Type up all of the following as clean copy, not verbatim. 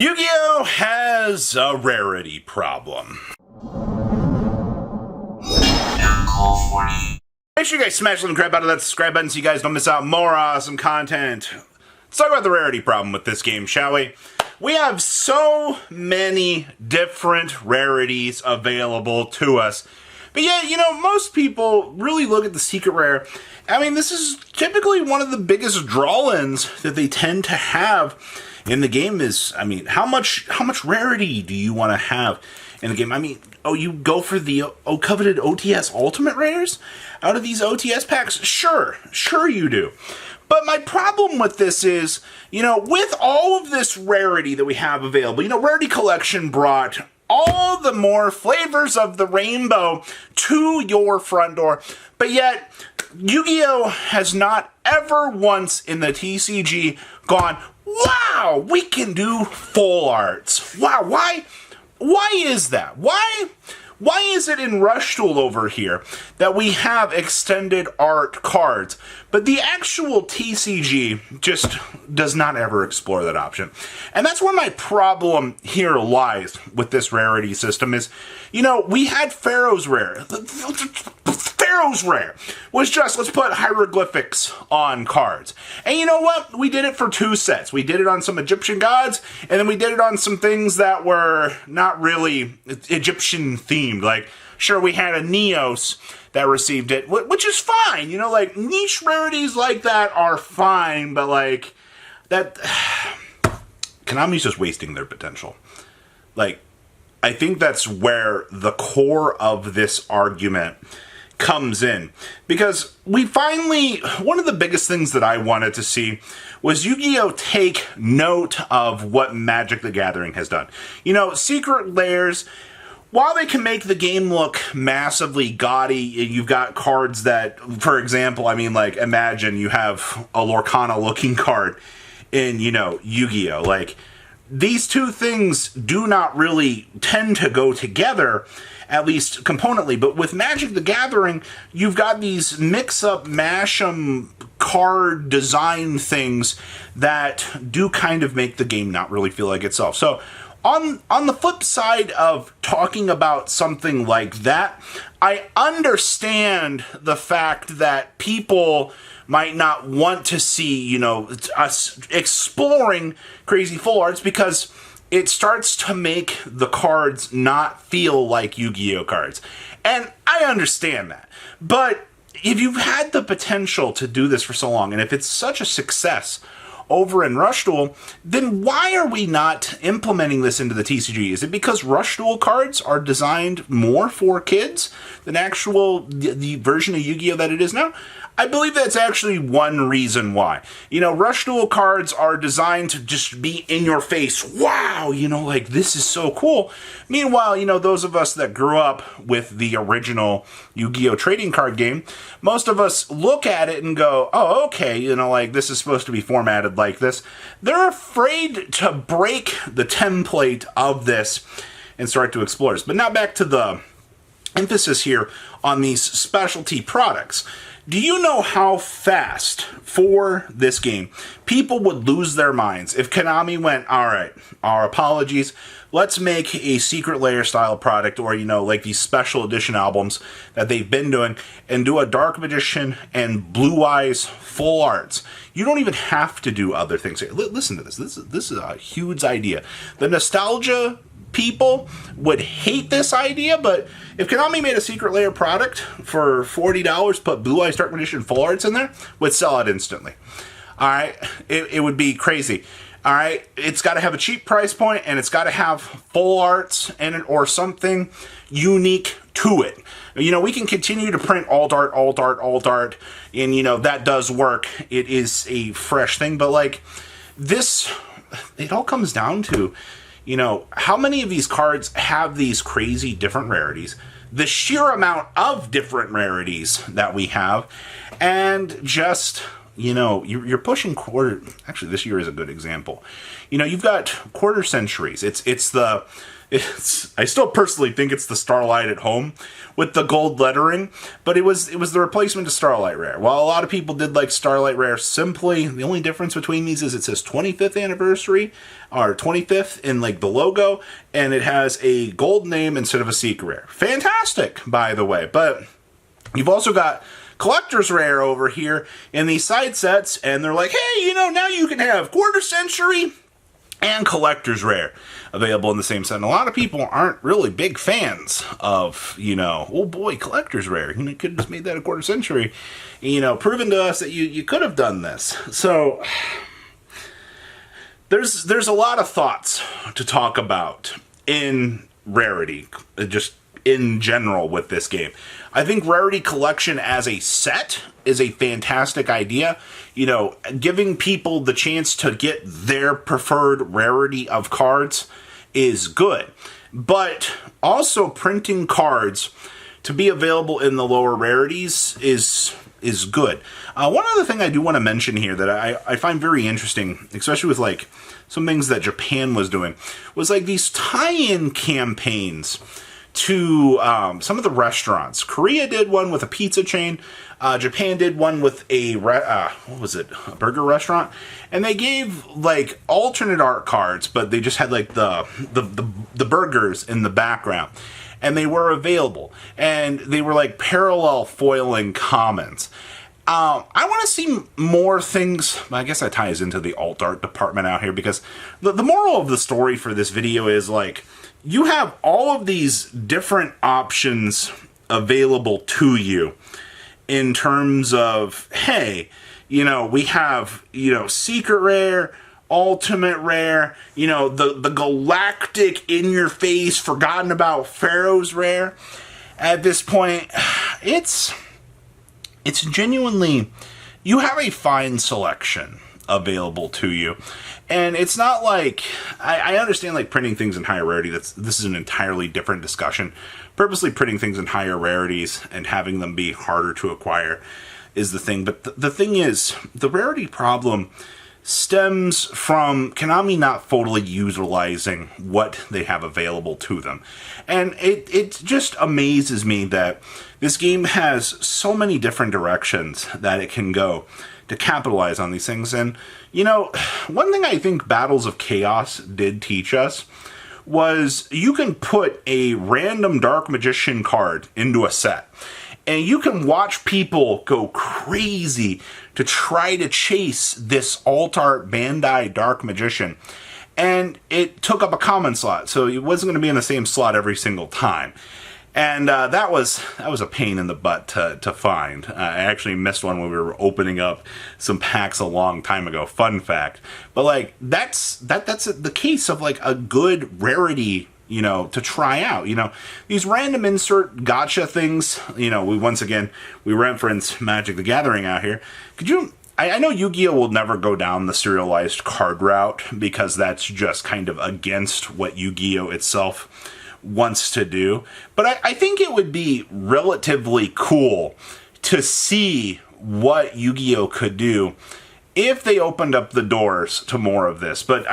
Yu-Gi-Oh! Has a rarity problem. Make sure you guys smash the crap out of that subscribe button so you guys don't miss out more awesome content. Let's talk about the rarity problem with this game, shall we? We have so many different rarities available to us. But yeah, most people really look at the secret rare. I mean, this is typically one of the biggest draw-ins that they tend to have in the game is, how much rarity do you want to have in the game? You go for the coveted OTS Ultimate Rares out of these OTS packs? Sure you do. But my problem with this is, with all of this rarity that we have available, Rarity Collection brought all the more flavors of the rainbow to your front door, but yet Yu-Gi-Oh! Has not ever once in the TCG gone, wow, we can do full arts. Wow, why is that? Why is it in Rush Duel over here that we have extended art cards, but the actual TCG just does not ever explore that option? And that's where my problem here lies with this rarity system is, we had Pharaoh's Rare. Pharaoh's Rare was just, let's put hieroglyphics on cards. And you know what? We did it for two sets. We did it on some Egyptian gods, and then we did it on some things that were not really Egyptian themed. Like, sure, we had a Neos that received it, which is fine. Niche rarities like that are fine, but that Konami's just wasting their potential. I think that's where the core of this argument comes in, because we finally, one of the biggest things that I wanted to see was Yu-Gi-Oh! Take note of what Magic the Gathering has done. Secret layers, while they can make the game look massively gaudy, you've got cards that, for example, imagine you have a Lorcana looking card in, Yu-Gi-Oh! These two things do not really tend to go together, at least componently. But with Magic the Gathering, you've got these mix-up, mash-em card design things that do kind of make the game not really feel like itself. So on the flip side of talking about something like that, I understand the fact that people might not want to see, us exploring crazy full arts, because it starts to make the cards not feel like Yu-Gi-Oh! Cards. And I understand that. But if you've had the potential to do this for so long, and if it's such a success over in Rush Duel, then why are we not implementing this into the TCG? Is it because Rush Duel cards are designed more for kids than the version of Yu-Gi-Oh! That it is now? I believe that's actually one reason why. Rush Duel cards are designed to just be in your face. Wow, this is so cool. Meanwhile, those of us that grew up with the original Yu-Gi-Oh! Trading card game, most of us look at it and go, oh, okay, this is supposed to be formatted like this. They're afraid to break the template of this and start to explore this. But now back to the emphasis here on these specialty products. Do you know how fast, for this game, people would lose their minds if Konami went, all right, our apologies, let's make a secret layer style product, or, these special edition albums that they've been doing, and do a Dark Magician and Blue Eyes full arts. You don't even have to do other things. Listen to this. This is a huge idea. The nostalgia people would hate this idea, but if Konami made a secret layer product for $40, put Blue Eyes Dark Magician full arts in there, would sell it instantly. All right, it would be crazy. All right, it's got to have a cheap price point, and it's got to have full arts in it or something unique to it. We can continue to print alt art, and that does work. It is a fresh thing, but this, it all comes down to, how many of these cards have these crazy different rarities, the sheer amount of different rarities that we have, and just, you're pushing quarter. Actually, this year is a good example. You've got quarter centuries. I still personally think it's the Starlight at home with the gold lettering, but it was the replacement to Starlight Rare. While a lot of people did like Starlight Rare simply, the only difference between these is it says 25th anniversary or 25th in like the logo, and it has a gold name instead of a secret rare. Fantastic, by the way. But you've also got Collector's Rare over here in these side sets, and they're like, hey, now you can have quarter century and Collector's Rare available in the same set. And a lot of people aren't really big fans of, oh boy, Collector's Rare. You could have just made that a quarter century, proving to us that you could have done this. So there's a lot of thoughts to talk about in Rarity, just in general with this game. I think Rarity Collection as a set is a fantastic idea. Giving people the chance to get their preferred rarity of cards is good. But also printing cards to be available in the lower rarities is good. One other thing I do want to mention here that I find very interesting, especially with like some things that Japan was doing, was like these tie-in campaigns to some of the restaurants. Korea did one with a pizza chain. Japan did one with a burger restaurant, and they gave like alternate art cards, but they just had like the burgers in the background, and they were available, and they were like parallel foiling commons. I want to see more things. I guess that ties into the alt art department out here, because the moral of the story for this video is like, you have all of these different options available to you in terms of, hey, we have, secret rare, ultimate rare, the galactic in-your-face, forgotten about Pharaoh's rare. At this point, it's genuinely, you have a fine selection available to you. And it's not like, I understand like printing things in higher rarity, this is an entirely different discussion. Purposely printing things in higher rarities and having them be harder to acquire is the thing. But the thing is, the rarity problem stems from Konami not fully utilizing what they have available to them. And it just amazes me that this game has so many different directions that it can go to capitalize on these things. And, one thing I think Battles of Chaos did teach us was you can put a random Dark Magician card into a set, and you can watch people go crazy to try to chase this alt art Bandai Dark Magician. And it took up a common slot, so it wasn't going to be in the same slot every single time. And that was a pain in the butt to find. I actually missed one when we were opening up some packs a long time ago. Fun fact. But like that's the case of like a good rarity, to try out. These random insert gotcha things. We reference Magic the Gathering out here. I know Yu-Gi-Oh! Will never go down the serialized card route, because that's just kind of against what Yu-Gi-Oh! Itself wants to do, but I think it would be relatively cool to see what Yu-Gi-Oh! Could do if they opened up the doors to more of this. But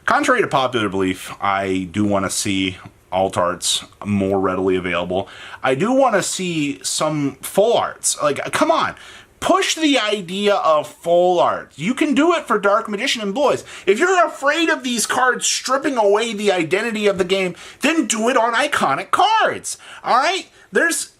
contrary to popular belief, I do want to see alt arts more readily available. I do want to see some full arts. Like, come on. Push the idea of full art. You can do it for Dark Magician and boys. If you're afraid of these cards stripping away the identity of the game, then do it on iconic cards. All right?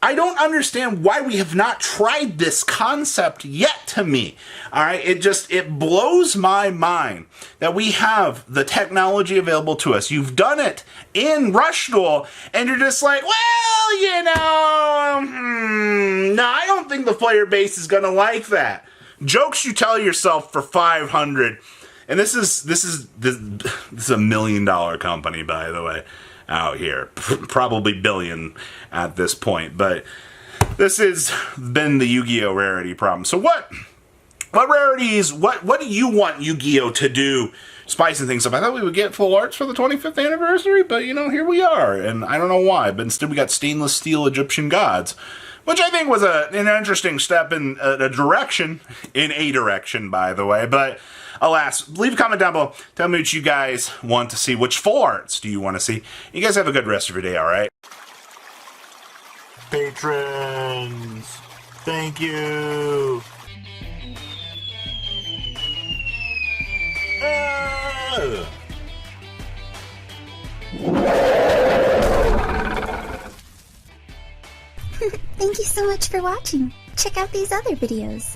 I don't understand why we have not tried this concept yet, to me. All right? It blows my mind that we have the technology available to us. You've done it in Rush Duel, and you're just like, well, no, I don't think the player base is going to like that. Jokes you tell yourself for 500. And this is a $1 million company, by the way, out here. Probably billion at this point. But this has been the Yu-Gi-Oh! Rarity problem. So what rarities, what do you want Yu-Gi-Oh! To do, spicing things up? I thought we would get full arts for the 25th anniversary, but here we are. And I don't know why, but instead we got stainless steel Egyptian gods. which I think was an interesting step in a direction, by the way, but alas, leave a comment down below. Tell me what you guys want to see. Which full arts do you want to see? You guys have a good rest of your day, alright? Patrons, thank you. Thank you so much for watching. Check out these other videos.